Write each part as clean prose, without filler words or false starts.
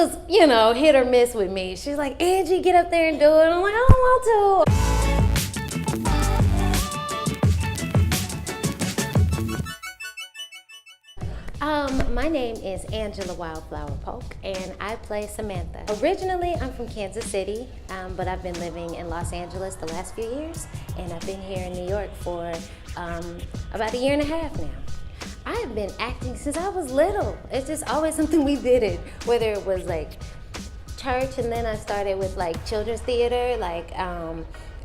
was, hit or miss with me. She's like, Angie, get up there and do it. I'm like, I don't want to. My name is Angela Wildflower Polk, and I play Samantha. Originally, I'm from Kansas City, but I've been living in Los Angeles the last few years, and I've been here in New York for about a year and a half now. I have been acting since I was little. It's just always something we did it, whether it was like church, and then I started with like children's theater, and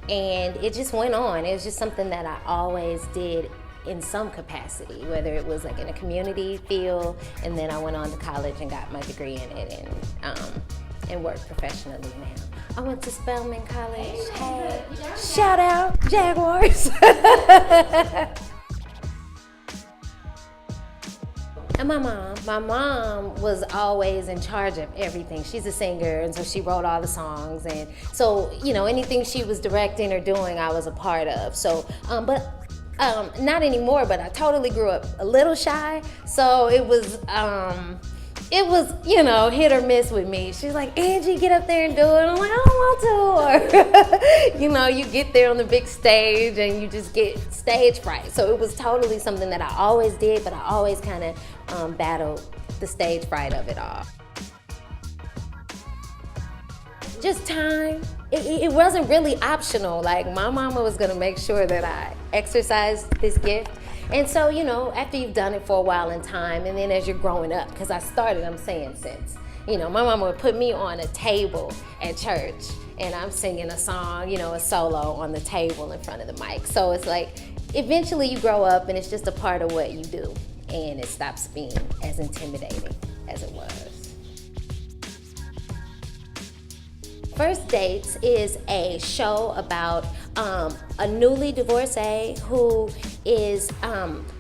it just went on. It was just something that I always did in some capacity, whether it was like in a community field, and then I went on to college and got my degree in it and work professionally now. I went to Spelman College. Hey, shout out Jaguars. And my mom was always in charge of everything. She's a singer, and so she wrote all the songs, and so anything she was directing or doing, I was a part of. So, not anymore, but I totally grew up a little shy, so it was hit or miss with me. She's like, Angie, get up there and do it. I'm like, I don't want to. Or, you get there on the big stage and you just get stage fright. So it was totally something that I always did, but I always kind of battled the stage fright of it all. Just time. It wasn't really optional. Like, my mama was gonna make sure that I exercised this gift. And so, after you've done it for a while in time, and then as you're growing up, because I started, I'm saying since, my mama would put me on a table at church, and I'm singing a song, a solo on the table in front of the mic. So it's like, eventually you grow up and it's just a part of what you do, and it stops being as intimidating as it was. First Dates is a show about a newly divorcee who is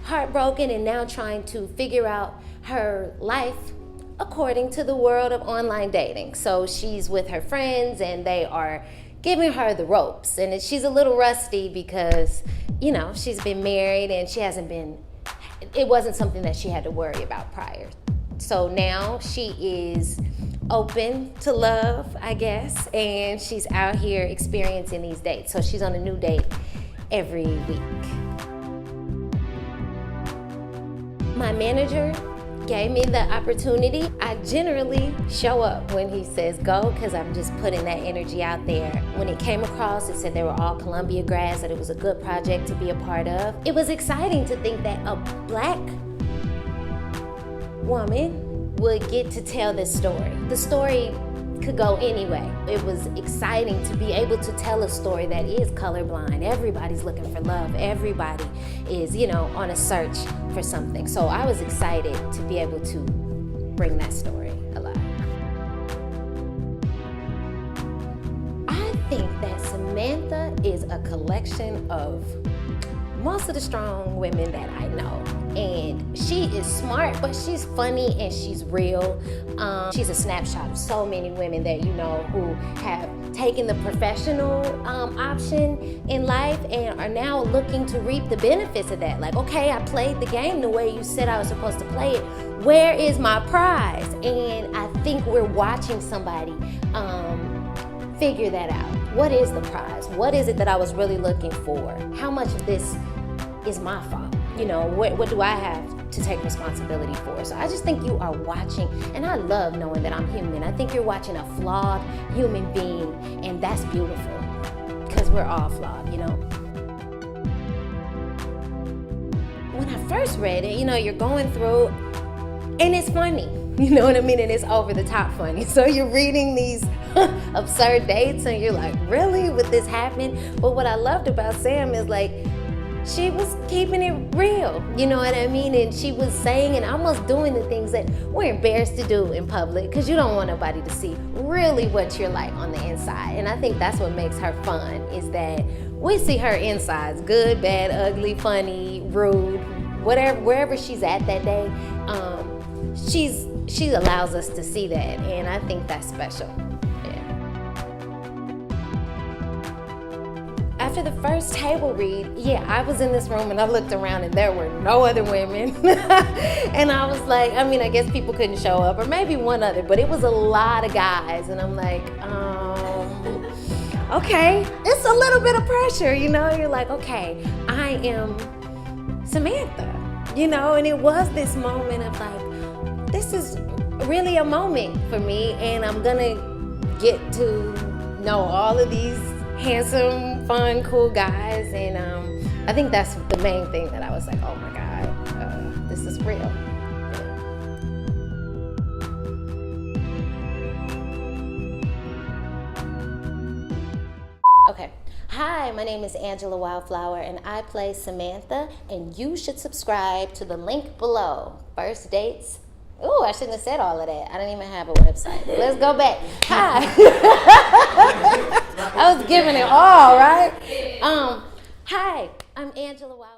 heartbroken and now trying to figure out her life according to the world of online dating. So she's with her friends and they are giving her the ropes, and she's a little rusty because she's been married and it wasn't something that she had to worry about prior. So now she is open to love, I guess, and she's out here experiencing these dates. So she's on a new date every week. My manager gave me the opportunity. I generally show up when he says go, because I'm just putting that energy out there. When it came across, it said they were all Columbia grads, that it was a good project to be a part of. It was exciting to think that a Black woman would get to tell this story. The story could go anyway. It was exciting to be able to tell a story that is colorblind. Everybody's looking for love. Everybody is, on a search for something. So I was excited to be able to bring that story alive. I think that Samantha is a collection of most of the strong women that I know. And she is smart, but she's funny and she's real. She's a snapshot of so many women that who have taken the professional option in life and are now looking to reap the benefits of that. Like, okay, I played the game the way you said I was supposed to play it. Where is my prize? And I think we're watching somebody figure that out. What is the prize? What is it that I was really looking for? How much of this is my fault? What do I have to take responsibility for? So I just think you are watching, and I love knowing that I'm human. I think you're watching a flawed human being, and that's beautiful, because we're all flawed, When I first read it, you're going through, and it's funny, you know what I mean? And it's over the top funny. So you're reading these absurd dates, and you're like, really? Would this happen? But what I loved about Sam is she was keeping it real, you know what I mean? And she was saying and almost doing the things that we're embarrassed to do in public, because you don't want nobody to see really what you're like on the inside. And I think that's what makes her fun, is that we see her insides, good, bad, ugly, funny, rude, whatever, wherever she's at that day. She allows us to see that, and I think that's special. After the first table read, I was in this room and I looked around and there were no other women. And I was like, I mean, I guess people couldn't show up, or maybe one other, but it was a lot of guys. And I'm like, okay, it's a little bit of pressure, you know? You're like, okay, I am Samantha, you know? And it was this moment of like, this is really a moment for me, and I'm gonna get to know all of these handsome, fun, cool guys. And I think that's the main thing that I was like, oh my God, this is real. Okay. Hi, my name is Angela Wildflower, and I play Samantha, and you should subscribe to the link below. First dates. Ooh, I shouldn't have said all of that. I don't even have a website. Let's go back. Hi. I was giving it all, right? Hi, I'm Angela Wildflower.